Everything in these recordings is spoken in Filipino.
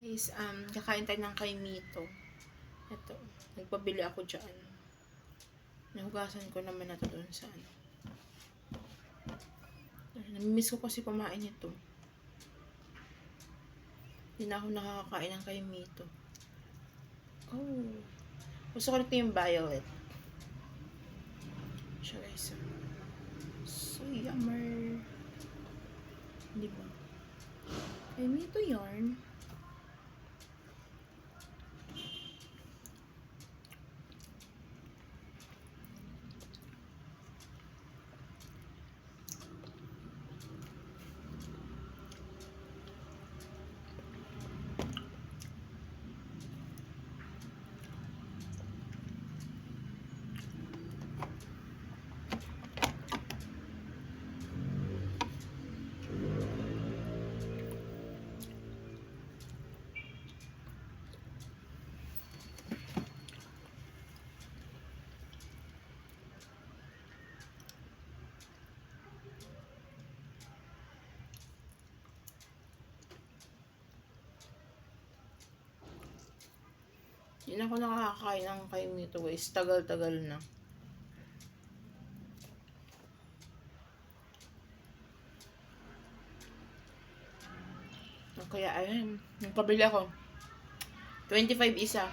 Guys, kakain tayo ng kay Mito. Ito, nagpabili ako dyan. Nahugasan ko naman na to doon sa ano. Namimiss ko kasi kumain ito. Hindi na ako nakakakain ng kay Mito. Oh, gusto ko ito yung violet. Siya guys. So yummer. Di ba? Kay Mito yarn. Hindi na ako nakakakain ng kay Mito guys. Tagal-tagal na. Kaya ayun, nagpabili ako. 25 isa.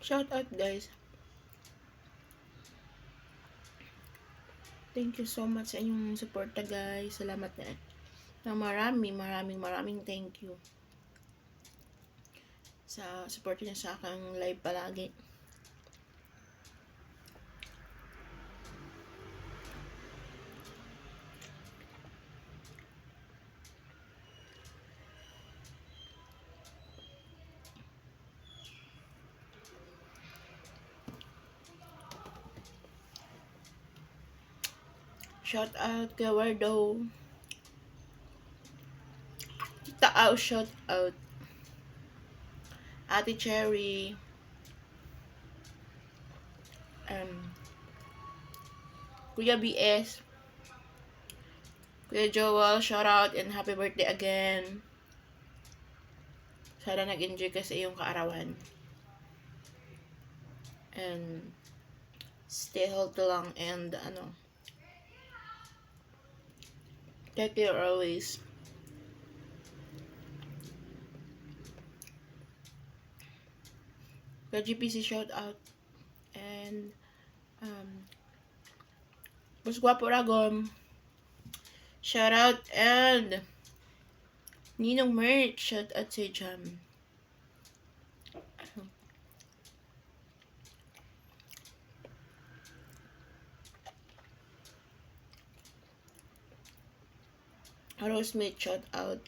Shout out guys. Thank you so much sa inyong suporta guys. Salamat na maraming thank you sa support niyo sa aking live palagi. Shout out kay Wardo. Tita Au, shout out. Ate Cherry. Kuya BS. Kuya Joel, shout out and happy birthday again. Sana nag-enjoy ka sa iyong kaarawan. And stay healthy lang and take care always. Kay GPC shout out. And Mas Guapo Ragom. Shout out and Ninong Merch, shout out sa Jam. Rosemate, shout out.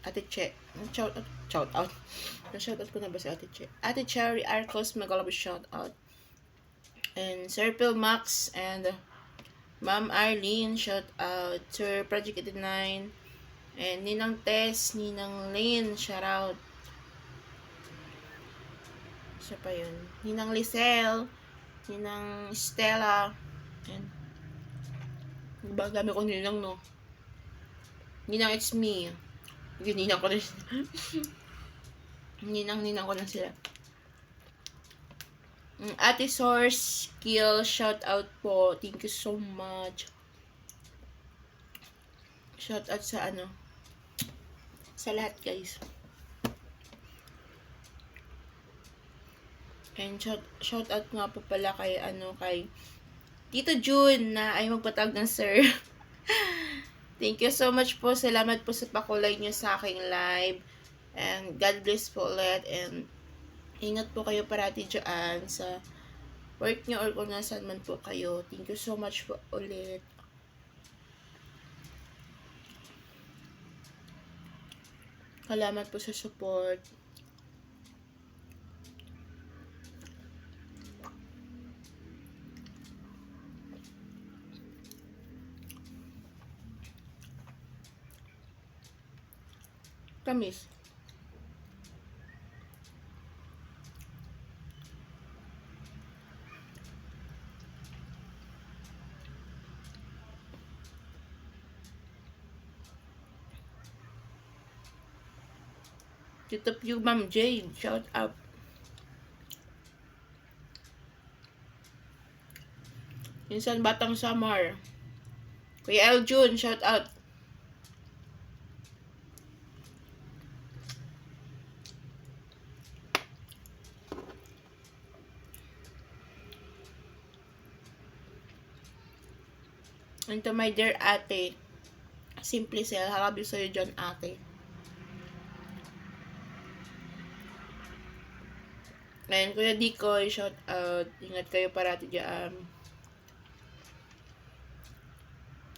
Ate Che. Shout out. Na-shout out ko na ba si Ate Che? Ate Cherry Arcos, Magalabo, shout out. And Circle Max and Ma'am Arlene, shout out. Sir Project 89 and Ninang Tess, Ninang Lane, shout out. Siya pa yun. Ninang Lisel, Ninang Stella, and ba dami ko ninang no. Ninang it's me. Ninang ko rin. Ninang ko na sila. Ate Source Skill, shout out po. Thank you so much. Shout out sa sa lahat guys. And shout out nga po pala kay kay Tito June na ay magpatawag ng sir. Thank you so much po. Salamat po sa pakulay niyo sa aking live. And God bless po ulit. And ingat po kayo parati dyan sa work niyo or kung nasan man po kayo. Thank you so much po ulit. Salamat po sa support. Kamis. Tito Pew, Ma'am Jade, shout out. Minsan Batang Samar. Kuya Eljun, shout out. And to my dear ate, Simply Sel, harabi sa'yo dyan ate. Ngayon, Kuya Dikoy, shout out. Ingat kayo parati dyan.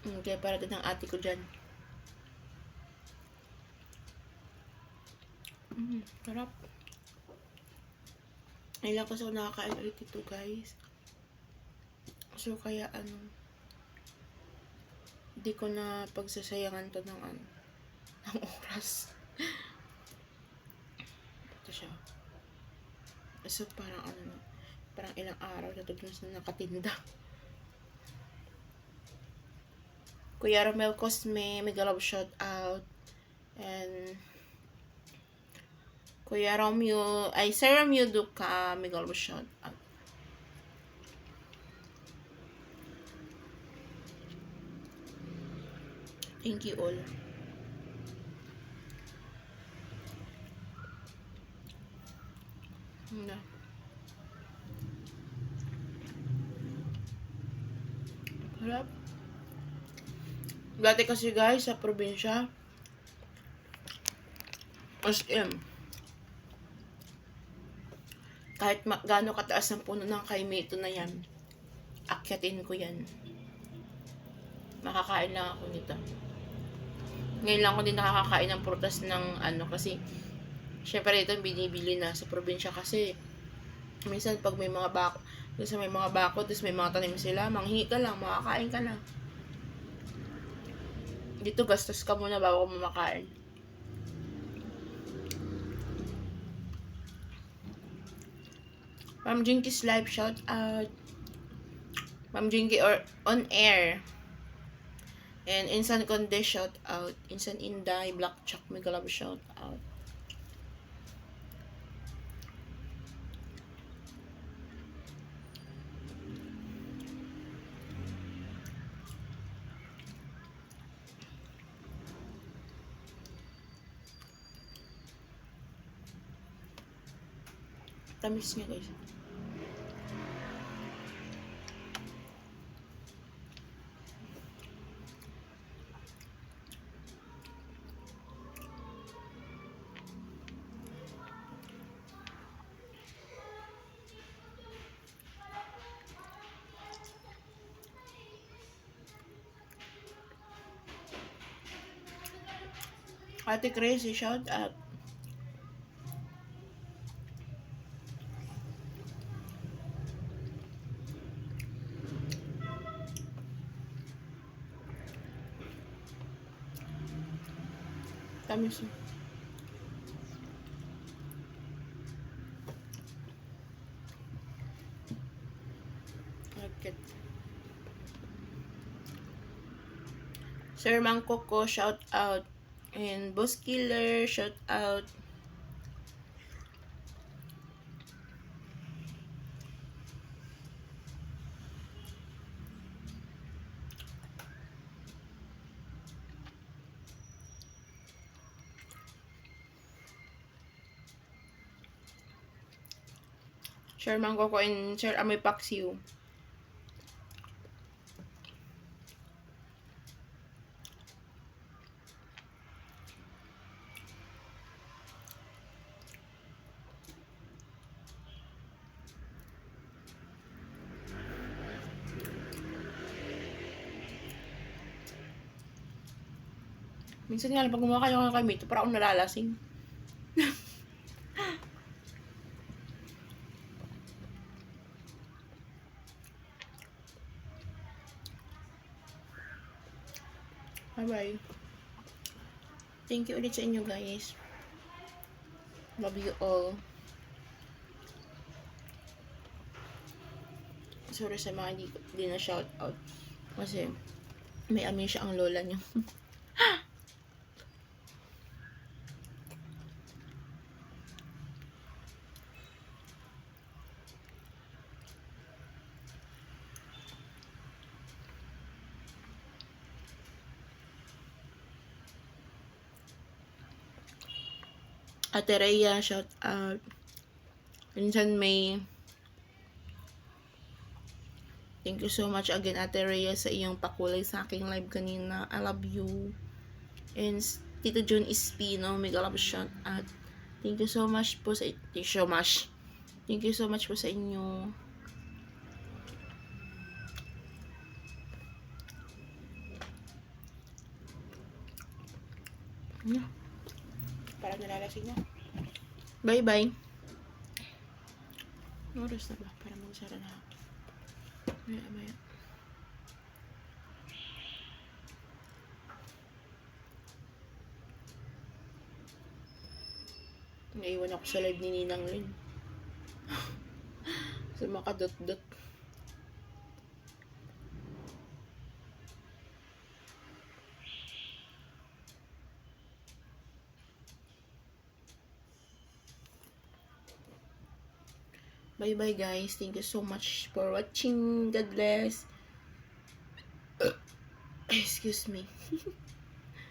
Ingat kayo parati ng ate ko dyan. Sarap. Ilang kasi ako nakakain ulit ito, guys. So, kaya hindi ko na pagsasayangan to ng oras. Ito siya. So, parang parang ilang araw na ito na nakatinda. Kuya Romel Cosme, mega love shout out. And Kuya Romeo, Sir Romeo Duca, mega love shout out. Thank you all. Harap. Dati kasi guys, sa probinsya, kahit gaano kataas ang puno ng kaimito na yan, akyatin ko yan. Makakain lang ako nito. Ngayon lang ako din nakakakain ng prutas ng kasi syempre ito binibili na sa probinsya kasi minsan pag may mga bako, tapos may mga bako, tapos may mga tanim sila, manghingi ka lang, makakain ka na. Dito gastos ka muna bago mo makain. Ma'am Jinky's live shout out. Ma'am Jinky or on air. And Insan Conde shout out. Insan Inday, Black Chuck, mega love shout out. Tamis niya guys. Ate Crazy, shout out. Tamis. Okay. Sir Mang Coco, shout out. And Boss Killer, shout out. Sir Mang Coco and Sir Amoy Paksiw. Minsan nga lang, pag gumawa kayo ng kami, ito para akong nalalasing. Bye-bye. Thank you ulit sa inyo, guys. Love you all. Sorry sa mga di na shout out. Kasi may amnesia ang lola niyo. Ate Rhea, shout out. Minsan may thank you so much again, Ate Rhea, sa iyong pakulay sa aking live kanina. I love you. And Tito Jun Espino, mega love shout out. Thank you so much po sa Thank you so much po sa inyo. Parang nalalasing na. Bye-bye. Oras na ba? Para magsara na ako. Maya. Naiwan ako sa live ni Ninang Lin. Sa makadot-dot. Bye-bye, guys. Thank you so much for watching. God bless. Excuse me.